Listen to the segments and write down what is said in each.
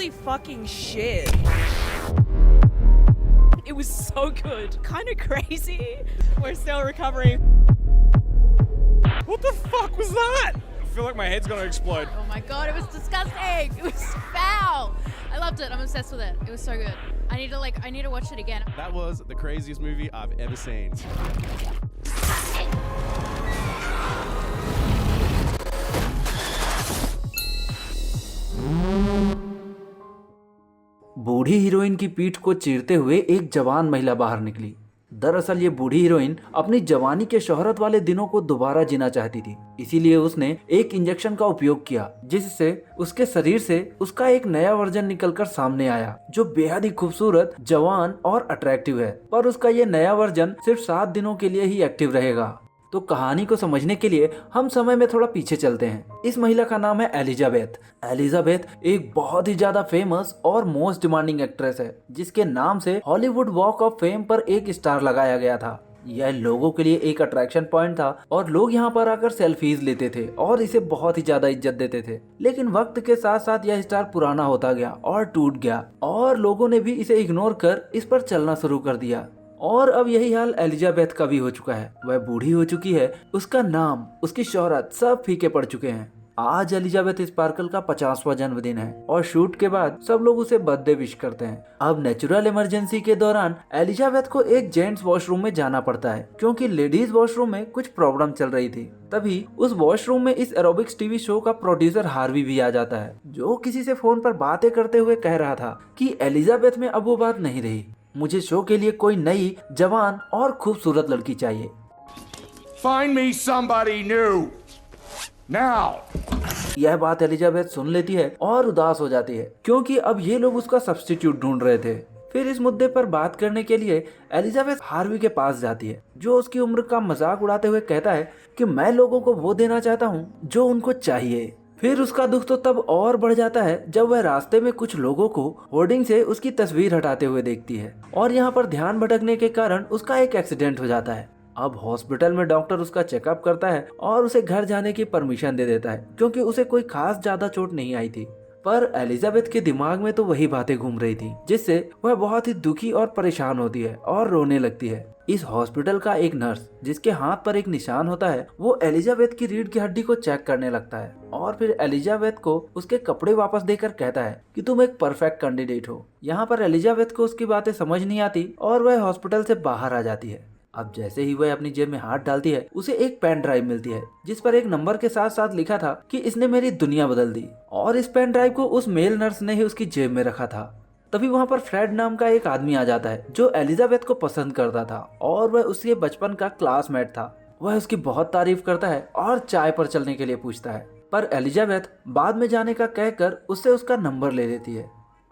holy fucking shit. It was so good. Kind of crazy. We're still recovering. What the fuck was that? I feel like my head's gonna explode. Oh my god, it was disgusting. It was foul. I loved it. I'm obsessed with it. It was so good. I need to watch it again. That was the craziest movie I've ever seen. Burhi heroine की पीठ को चीरते हुए एक जवान महिला बाहर निकली। दरअसल ये बूढ़ी हीरोइन अपनी जवानी के शोहरत वाले दिनों को दोबारा जीना चाहती थी, इसीलिए उसने एक इंजेक्शन का उपयोग किया जिससे उसके शरीर से उसका एक नया वर्जन निकलकर सामने आया जो बेहद ही खूबसूरत, जवान और अट्रैक्टिव है। पर उसका ये नया वर्जन सिर्फ 7 दिनों के लिए ही एक्टिव रहेगा। तो कहानी को समझने के लिए हम समय में थोड़ा पीछे चलते हैं। इस महिला का नाम है एलिजाबेथ। एलिजाबेथ एक बहुत ही ज्यादा फेमस और मोस्ट डिमांडिंग एक्ट्रेस है जिसके नाम से हॉलीवुड वॉक ऑफ फेम पर एक स्टार लगाया गया था। यह लोगों के लिए एक अट्रैक्शन पॉइंट था और लोग यहाँ पर आकर सेल्फीज लेते थे और इसे बहुत ही ज्यादा इज्जत देते थे। लेकिन वक्त के साथ साथ यह स्टार पुराना होता गया और टूट गया और लोगों ने भी इसे इग्नोर कर इस पर चलना शुरू कर दिया। और अब यही हाल एलिजाबेथ का भी हो चुका है। वह बूढ़ी हो चुकी है, उसका नाम, उसकी शोहरत सब फीके पड़ चुके हैं। आज एलिजाबेथ स्पार्कल का 50वां जन्मदिन है और शूट के बाद सब लोग उसे बर्थडे विश करते हैं। अब नेचुरल इमरजेंसी के दौरान एलिजाबेथ को एक जेंट्स वॉशरूम में जाना पड़ता है क्योंकि लेडीज वॉशरूम में कुछ प्रॉब्लम चल रही थी। तभी उस वॉशरूम में इस एरोबिक्स टीवी शो का प्रोड्यूसर हार्वी भी आ जाता है जो किसी से फोन पर बातें करते हुए कह रहा था कि एलिजाबेथ में अब वो बात नहीं रही। मुझे शो के लिए कोई नई, जवान और खूबसूरत लड़की चाहिए। Find me somebody new. Now. यह बात एलिजाबेथ सुन लेती है और उदास हो जाती है क्योंकि अब ये लोग उसका सब्स्टिट्यूट ढूंढ रहे थे। फिर इस मुद्दे पर बात करने के लिए एलिजाबेथ हार्वी के पास जाती है जो उसकी उम्र का मजाक उड़ाते हुए कहता है कि मैं लोगों को वो देना चाहता हूँ जो उनको चाहिए। फिर उसका दुख तो तब और बढ़ जाता है जब वह रास्ते में कुछ लोगों को होर्डिंग से उसकी तस्वीर हटाते हुए देखती है और यहाँ पर ध्यान भटकने के कारण उसका एक एक्सीडेंट हो जाता है। अब हॉस्पिटल में डॉक्टर उसका चेकअप करता है और उसे घर जाने की परमिशन दे देता है क्योंकि उसे कोई खास ज्यादा चोट नहीं आई थी। पर एलिजाबेथ के दिमाग में तो वही बातें घूम रही थी जिससे वह बहुत ही दुखी और परेशान होती है और रोने लगती है। इस हॉस्पिटल का एक नर्स जिसके हाथ पर एक निशान होता है वो एलिजाबेथ की रीढ़ की हड्डी को चेक करने लगता है और फिर एलिजाबेथ को उसके कपड़े वापस देकर कहता है कि तुम एक परफेक्ट कैंडिडेट हो। यहाँ पर एलिजाबेथ को उसकी बातें समझ नहीं आती और वह हॉस्पिटल से बाहर आ जाती है। अब जैसे ही वह अपनी जेब में हाथ डालती है उसे एक पेन ड्राइव मिलती है जिस पर एक नंबर के साथ साथ लिखा था कि इसने मेरी दुनिया बदल दी और इस पेन ड्राइव को उस मेल नर्स ने ही उसकी जेब में रखा था। तभी वहाँ पर फ्रेड नाम का एक आदमी आ जाता है जो एलिजाबेथ को पसंद करता था और वह उसके बचपन का क्लासमेट था। वह उसकी बहुत तारीफ करता है और चाय पर चलने के लिए पूछता है पर एलिजाबेथ बाद में जाने का कहकर उससे उसका नंबर ले लेती है।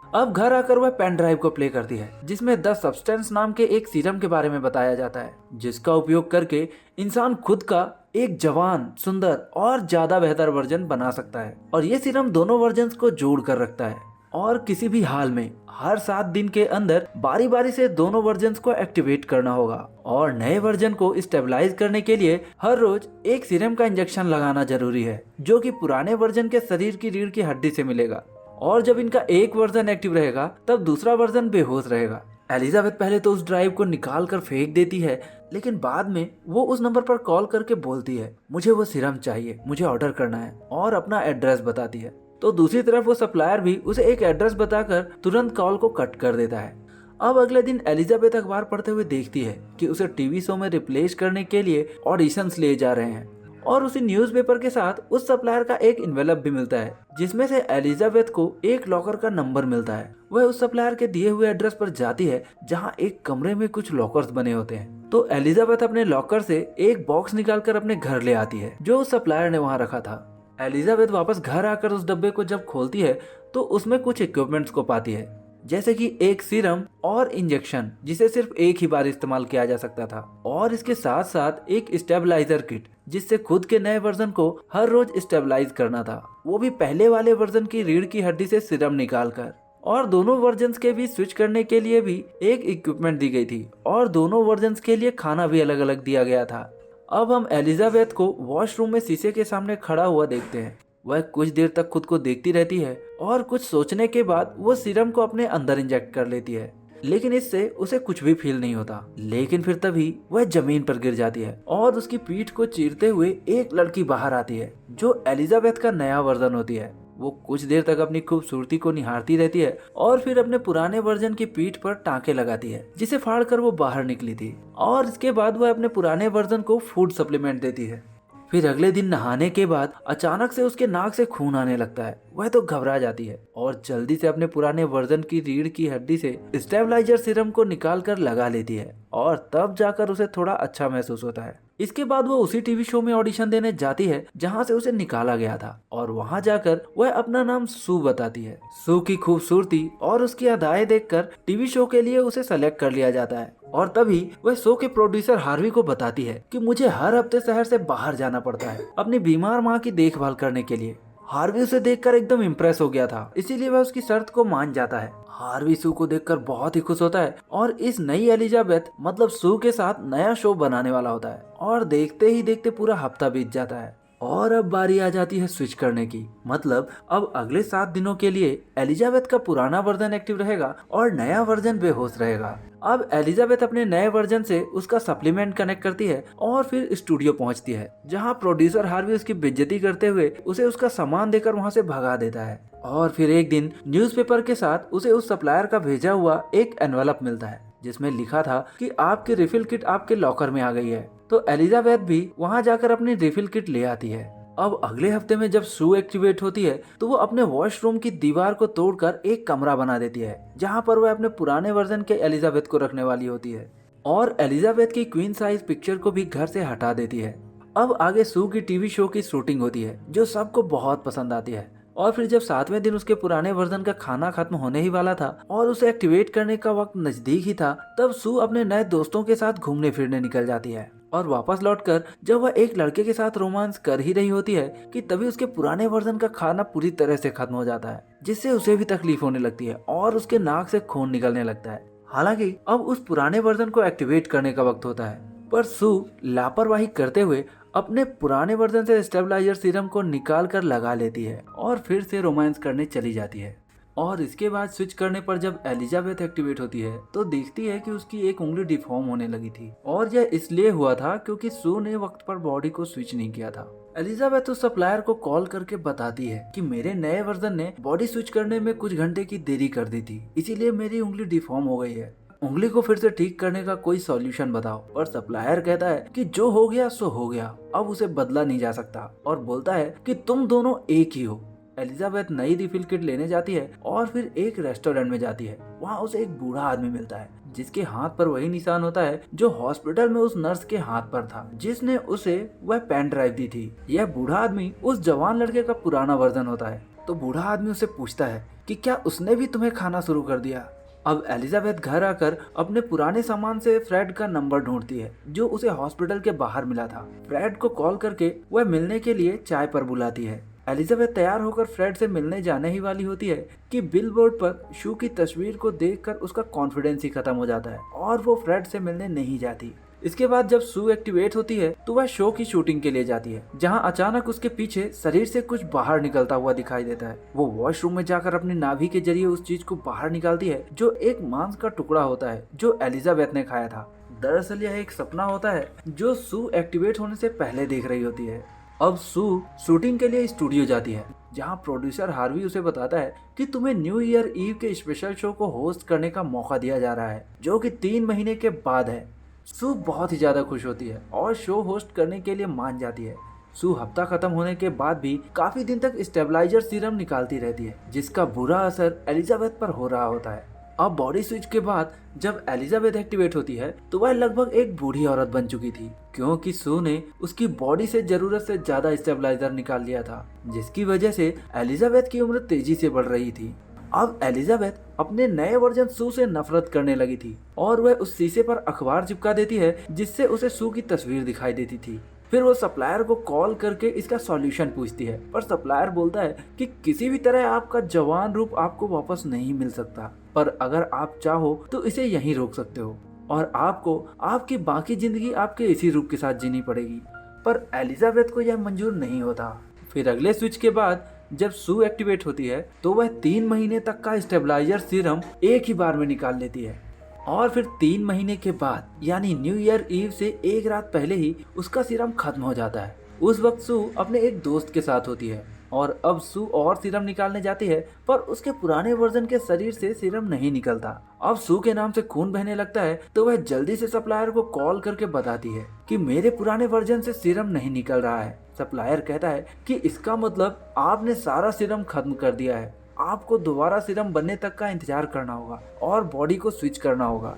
अब घर आकर वह पेन ड्राइव को प्ले करती है जिसमें द सब्सटेंस नाम के एक सीरम के बारे में बताया जाता है जिसका उपयोग करके इंसान खुद का एक जवान, सुंदर और ज्यादा बेहतर वर्जन बना सकता है। और ये सीरम दोनों वर्जन्स को जोड़ कर रखता है और किसी भी हाल में हर 7 दिन के अंदर बारी बारी से दोनों वर्जन्स को एक्टिवेट करना होगा और नए वर्जन को स्टेबलाइज करने के लिए हर रोज एक सीरम का इंजेक्शन लगाना जरूरी है जो कि पुराने वर्जन के शरीर की रीढ़ की हड्डी से मिलेगा। और जब इनका एक वर्जन एक्टिव रहेगा तब दूसरा वर्जन बेहोश रहेगा। एलिजाबेथ पहले तो उस ड्राइव को निकाल कर फेंक देती है लेकिन बाद में वो उस नंबर पर कॉल करके बोलती है मुझे वो सीरम चाहिए, मुझे ऑर्डर करना है और अपना एड्रेस बताती है। तो दूसरी तरफ वो सप्लायर भी उसे एक एड्रेस बताकर तुरंत कॉल को कट कर देता है। अब अगले दिन एलिजाबेथ अखबार पढ़ते हुए देखती है कि उसे टीवी शो में रिप्लेस करने के लिए ऑडिशंस लिए जा रहे हैं और उसी न्यूज़पेपर के साथ उस सप्लायर का एक इन्वेलप भी मिलता है जिसमें से एलिजाबेथ को एक लॉकर का नंबर मिलता है। वह उस सप्लायर के दिए हुए एड्रेस पर जाती है जहां एक कमरे में कुछ लॉकर्स बने होते हैं। तो एलिजाबेथ अपने लॉकर से एक बॉक्स निकालकर अपने घर ले आती है जो उस सप्लायर ने वहां रखा था। एलिजाबेथ वापस घर आकर उस डब्बे को जब खोलती है तो उसमें कुछ इक्विपमेंट्स को पाती है जैसे कि एक सीरम और इंजेक्शन जिसे सिर्फ एक ही बार इस्तेमाल किया जा सकता था और इसके साथ साथ एक स्टेबलाइजर किट जिससे खुद के नए वर्जन को हर रोज स्टेबलाइज करना था, वो भी पहले वाले वर्जन की रीढ़ की हड्डी से सीरम निकालकर। और दोनों वर्जन्स के भी स्विच करने के लिए भी एक इक्विपमेंट दी गई थी और दोनों वर्जन्स के लिए खाना भी अलग अलग दिया गया था। अब हम एलिजाबेथ को वॉशरूम में शीशे के सामने खड़ा हुआ देखते हैं वह कुछ देर तक खुद को देखती रहती है और कुछ सोचने के बाद वो सीरम को अपने अंदर इंजेक्ट कर लेती है, लेकिन इससे उसे कुछ भी फील नहीं होता। लेकिन फिर तभी वह जमीन पर गिर जाती है और उसकी पीठ को चीरते हुए एक लड़की बाहर आती है जो एलिजाबेथ का नया वर्जन होती है। वो कुछ देर तक अपनी खूबसूरती को निहारती रहती है और फिर अपने पुराने वर्जन की पीठ पर टांके लगाती है जिसे फाड़कर वो बाहर निकली थी, और इसके बाद वह अपने पुराने वर्जन को फूड सप्लीमेंट देती है। फिर अगले दिन नहाने के बाद अचानक से उसके नाक से खून आने लगता है। वह तो घबरा जाती है और जल्दी से अपने पुराने वर्जन की रीढ़ की हड्डी से स्टेबलाइजर सीरम को निकाल कर लगा लेती है और तब जाकर उसे थोड़ा अच्छा महसूस होता है। इसके बाद वो उसी टीवी शो में ऑडिशन देने जाती है जहां से उसे निकाला गया था, और वहां जाकर वह अपना नाम सू बताती है। सू की खूबसूरती और उसकी अदाएं देखकर टीवी शो के लिए उसे सेलेक्ट कर लिया जाता है, और तभी वह शो के प्रोड्यूसर हार्वी को बताती है कि मुझे हर हफ्ते शहर से बाहर जाना पड़ता है अपनी बीमार माँ की देखभाल करने के लिए। हार्वी उसे देखकर एकदम इम्प्रेस हो गया था, इसीलिए वह उसकी शर्त को मान जाता है। हार्वी सू को देखकर बहुत ही खुश होता है और इस नई एलिजाबेथ मतलब सू के साथ नया शो बनाने वाला होता है, और देखते ही देखते पूरा हफ्ता बीत जाता है और अब बारी आ जाती है स्विच करने की। मतलब अब अगले 7 दिनों के लिए एलिजाबेथ का पुराना वर्जन एक्टिव रहेगा और नया वर्जन बेहोश रहेगा। अब एलिजाबेथ अपने नए वर्जन से उसका सप्लीमेंट कनेक्ट करती है और फिर स्टूडियो पहुंचती है, जहां प्रोड्यूसर हार्वी उसकी बेइज्जती करते हुए उसे उसका सामान देकर वहां से भगा देता है। और फिर एक दिन न्यूज़पेपर के साथ उसे उस सप्लायर का भेजा हुआ एक एनवेलप मिलता है जिसमें लिखा था कि आपकी रिफिल किट आपके लॉकर में आ गई है। तो एलिजाबेथ भी वहां जाकर अपनी रिफिल किट ले आती है। अब अगले हफ्ते में जब सू एक्टिवेट होती है तो वो अपने वॉशरूम की दीवार को तोड़कर एक कमरा बना देती है जहां पर वह अपने पुराने वर्जन के एलिजाबेथ को रखने वाली होती है, और एलिजाबेथ की क्वीन साइज पिक्चर को भी घर से हटा देती है। अब आगे सू की टीवी शो की शूटिंग होती है जो सबको बहुत पसंद आती है। और फिर जब 7वें दिन उसके पुराने वर्जन का खाना खत्म होने ही वाला था और उसे एक्टिवेट करने का वक्त नजदीक ही था, तब सू अपने नए दोस्तों के साथ घूमने फिरने निकल जाती है। और वापस लौटकर जब वह एक लड़के के साथ रोमांस कर ही रही होती है कि तभी उसके पुराने वर्जन का खाना पूरी तरह से खत्म हो जाता है, जिससे उसे भी तकलीफ होने लगती है और उसके नाक से खून निकलने लगता है। हालांकि अब उस पुराने वर्जन को एक्टिवेट करने का वक्त होता है, पर सू लापरवाही करते हुए अपने पुराने वर्जन से स्टेबलाइजर सीरम को निकाल कर लगा लेती है और फिर से रोमांस करने चली जाती है। और इसके बाद स्विच करने पर जब एलिजाबेथ एक्टिवेट होती है तो देखती है कि उसकी एक उंगली डिफॉर्म होने लगी थी, और यह इसलिए हुआ था क्योंकि सू ने वक्त पर बॉडी को स्विच नहीं किया था। एलिजाबेथ उस सप्लायर को कॉल करके बताती है कि मेरे नए वर्जन ने बॉडी स्विच करने में कुछ घंटे की देरी कर दी थी, इसीलिए मेरी उंगली डिफॉर्म हो गई है। उंगली को फिर से ठीक करने का कोई सॉल्यूशन बताओ। पर सप्लायर कहता है कि जो हो गया सो हो गया, अब उसे बदला नहीं जा सकता, और बोलता है कि तुम दोनों एक ही हो। एलिजाबेथ नई रिफिल किट लेने जाती है और फिर एक रेस्टोरेंट में जाती है। वहाँ उसे एक बूढ़ा आदमी मिलता है जिसके हाथ पर वही निशान होता है जो हॉस्पिटल में उस नर्स के हाथ पर था जिसने उसे वह पेन ड्राइव दी थी। यह बूढ़ा आदमी उस जवान लड़के का पुराना वर्जन होता है। तो बूढ़ा आदमी उससे पूछता है कि क्या उसने भी तुम्हें खाना शुरू कर दिया। अब एलिजाबेथ घर आकर अपने पुराने सामान से फ्रेड का नंबर ढूंढती है जो उसे हॉस्पिटल के बाहर मिला था। फ्रेड को कॉल करके वह मिलने के लिए चाय पर बुलाती है। एलिजाबेथ तैयार होकर फ्रेड से मिलने जाने ही वाली होती है कि बिलबोर्ड पर शू की तस्वीर को देखकर उसका कॉन्फिडेंस ही खत्म हो जाता है और वो फ्रेड से मिलने नहीं जाती। इसके बाद जब सू एक्टिवेट होती है तो वह शो की शूटिंग के लिए जाती है, जहां अचानक उसके पीछे शरीर से कुछ बाहर निकलता हुआ दिखाई देता है। वो वॉशरूम में जाकर अपनी नाभि के जरिए उस चीज को बाहर निकालती है जो एक मांस का टुकड़ा होता है जो एलिजाबेथ ने खाया था। दरअसल यह एक सपना होता है जो सू एक्टिवेट होने से पहले देख रही होती है। अब सू शूटिंग के लिए स्टूडियो जाती है, जहां प्रोड्यूसर हार्वी उसे बताता है कि तुम्हें न्यू ईयर ईव के स्पेशल शो को होस्ट करने का मौका दिया जा रहा है जो कि 3 महीने के बाद है। सू बहुत ही ज्यादा खुश होती है और शो होस्ट करने के लिए मान जाती है। सू हफ्ता खत्म होने के बाद भी काफी दिन तक स्टेबलाइजर सीरम निकालती रहती है जिसका बुरा असर एलिजाबेथ पर हो रहा होता है। अब बॉडी स्विच के बाद जब एलिजाबेथ एक्टिवेट होती है तो वह लगभग एक बूढ़ी औरत बन चुकी थी क्योंकि सू ने उसकी बॉडी से जरूरत से ज्यादा स्टेबलाइजर निकाल लिया था, जिसकी वजह से एलिजाबेथ की उम्र तेजी से बढ़ रही थी। अब एलिजाबेथ अपने नए वर्जन सू से नफरत करने लगी थी और वह उस शीशे पर अखबार चिपका देती है जिससे उसे सू की तस्वीर दिखाई देती थी। फिर वो सप्लायर को कॉल करके इसका सॉल्यूशन पूछती है, पर सप्लायर बोलता है कि किसी भी तरह आपका जवान रूप आपको वापस नहीं मिल सकता, पर अगर आप चाहो तो इसे यहीं रोक सकते हो और आपको आपकी बाकी जिंदगी आपके इसी रूप के साथ जीनी पड़ेगी। पर एलिजाबेथ को यह मंजूर नहीं होता। फिर अगले स्विच के बाद जब सू एक्टिवेट होती है तो वह 3 महीने तक का स्टेबलाइजर सीरम एक ही बार में निकाल लेती है और फिर 3 महीने के बाद यानी न्यू ईयर ईव से एक रात पहले ही उसका सीरम खत्म हो जाता है। उस वक्त सू अपने एक दोस्त के साथ होती है और अब सू और सीरम निकालने जाती है पर उसके पुराने वर्जन के शरीर से सीरम नहीं निकलता। अब सू के नाम से खून बहने लगता है तो वह जल्दी से सप्लायर को कॉल करके बताती है कि मेरे पुराने वर्जन से सीरम नहीं निकल रहा है। सप्लायर कहता है कि इसका मतलब आपने सारा सीरम खत्म कर दिया है, आपको दोबारा सीरम बनने तक का इंतजार करना होगा और बॉडी को स्विच करना होगा।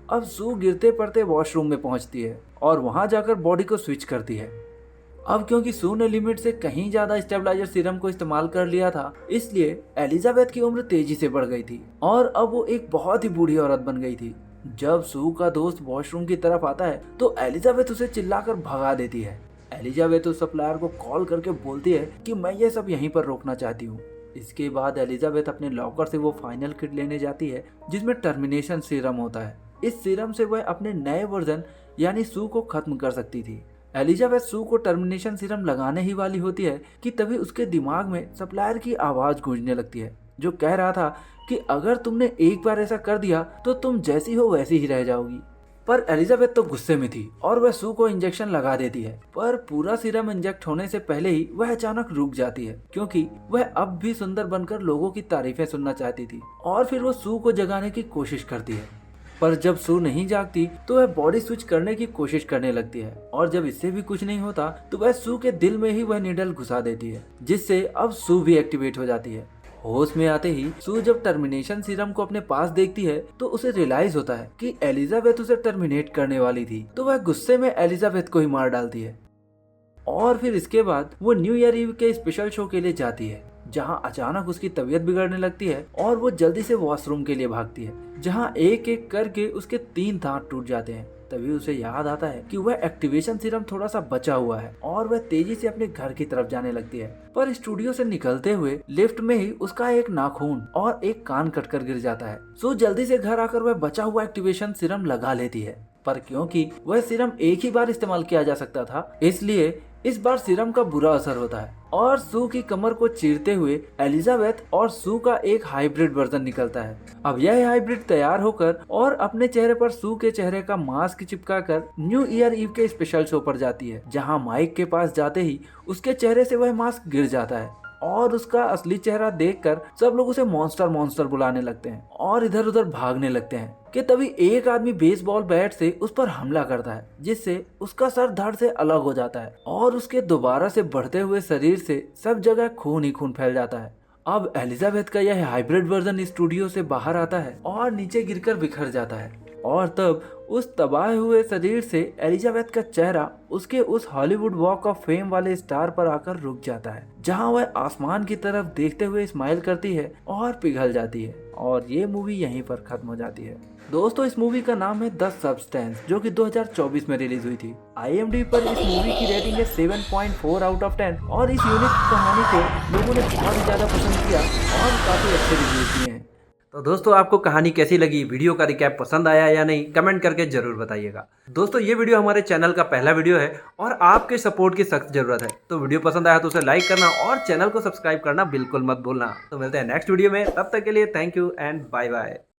अब सू गिरते पड़ते वॉशरूम में पहुंचती है और वहां जाकर बॉडी को स्विच करती है। अब क्योंकि सू ने लिमिट से कहीं ज्यादा स्टेबलाइजर सीरम को इस्तेमाल कर लिया था, इसलिए एलिजाबेथ की उम्र तेजी से बढ़ गई थी और अब वो एक बहुत ही बूढ़ी औरत बन गई थी। जब सू का दोस्त वॉशरूम की तरफ आता है तो एलिजाबेथ उसे चिल्लाकर भगा देती है। एलिजाबेथ उस सप्लायर को कॉल करके बोलती है कि मैं ये सब यहीं पर रोकना चाहती हूँ। इसके बाद एलिजाबेथ अपने लॉकर से वो फाइनल किट लेने जाती है जिसमें टर्मिनेशन सीरम होता है। इस सीरम से वह अपने नए वर्जन यानी सू को खत्म कर सकती थी। एलिजाबेथ सू को टर्मिनेशन सीरम लगाने ही वाली होती है कि तभी उसके दिमाग में सप्लायर की आवाज गूंजने लगती है जो कह रहा था कि अगर तुमने एक बार ऐसा कर दिया तो तुम जैसी हो वैसी ही रह जाओगी। पर एलिजाबेथ तो गुस्से में थी और वह सू को इंजेक्शन लगा देती है, पर पूरा सीरम इंजेक्ट होने से पहले ही वह अचानक रुक जाती है क्योंकि वह अब भी सुंदर बनकर लोगों की तारीफें सुनना चाहती थी। और फिर वो सू को जगाने की कोशिश करती है, पर जब सू नहीं जागती तो वह बॉडी स्विच करने की कोशिश करने लगती है और जब इससे भी कुछ नहीं होता तो वह सू के दिल में ही वह निडल घुसा देती है जिससे अब सू भी एक्टिवेट हो जाती है। होश में आते ही सू जब टर्मिनेशन सीरम को अपने पास देखती है तो उसे रियलाइज होता है कि एलिजाबेथ उसे टर्मिनेट करने वाली थी, तो वह गुस्से में एलिजाबेथ को ही मार डालती है। और फिर इसके बाद वो न्यू ईयर ईव के स्पेशल शो के लिए जाती है जहां अचानक उसकी तबीयत बिगड़ने लगती है और वो जल्दी से वॉशरूम के लिए भागती है जहां एक एक करके उसके 3 दांत टूट जाते हैं। तभी उसे याद आता है कि वह एक्टिवेशन सीरम थोड़ा सा बचा हुआ है और वह तेजी से अपने घर की तरफ जाने लगती है। पर स्टूडियो से निकलते हुए लिफ्ट में ही उसका एक नाखून और एक कान कटकर गिर जाता है। सो जल्दी से घर आकर वह बचा हुआ एक्टिवेशन सीरम लगा लेती है, पर क्योंकि वह सीरम एक ही बार इस्तेमाल किया जा सकता था इसलिए इस बार सीरम का बुरा असर होता है और सू की कमर को चीरते हुए एलिजाबेथ और सू का एक हाइब्रिड वर्जन निकलता है। अब यह हाइब्रिड तैयार होकर और अपने चेहरे पर सू के चेहरे का मास्क चिपकाकर न्यू ईयर ईव के स्पेशल शो पर जाती है जहां माइक के पास जाते ही उसके चेहरे से वह मास्क गिर जाता है और उसका असली चेहरा देखकर सब लोग उसे मॉन्स्टर मॉन्स्टर बुलाने लगते हैं और इधर उधर भागने लगते हैं कि तभी एक आदमी बेसबॉल बैट से उस पर हमला करता है जिससे उसका सर धड़ से अलग हो जाता है और उसके दोबारा से बढ़ते हुए शरीर से सब जगह खून ही खून फैल जाता है। अब एलिजाबेथ का यह हाइब्रिड वर्जन स्टूडियो से बाहर आता है और नीचे गिरकर बिखर जाता है और तब उस तबाह हुए शरीर से एलिजाबेथ का चेहरा उसके उस हॉलीवुड वॉक ऑफ फेम वाले स्टार पर आकर रुक जाता है जहां वह आसमान की तरफ देखते हुए स्माइल करती है और पिघल जाती है और ये मूवी यहीं पर खत्म हो जाती है। दोस्तों इस मूवी का नाम है द सब्सटेंस जो कि 2024 में रिलीज हुई थी। IMDb पर इस मूवी की रेटिंग है 7.4 आउट ऑफ 10 और इस यूनिक कहानी को लोगों ने बहुत ही ज्यादा पसंद किया और काफी अच्छे रिव्यूज दिए हैं। तो दोस्तों आपको कहानी कैसी लगी, वीडियो का रिकैप पसंद आया या नहीं, कमेंट करके जरूर बताइएगा। दोस्तों ये वीडियो हमारे चैनल का पहला वीडियो है और आपके सपोर्ट की सख्त जरूरत है, तो वीडियो पसंद आया तो उसे लाइक करना और चैनल को सब्सक्राइब करना बिल्कुल मत भूलना। तो मिलते हैं नेक्स्ट वीडियो में, तब तक के लिए thank you and bye bye.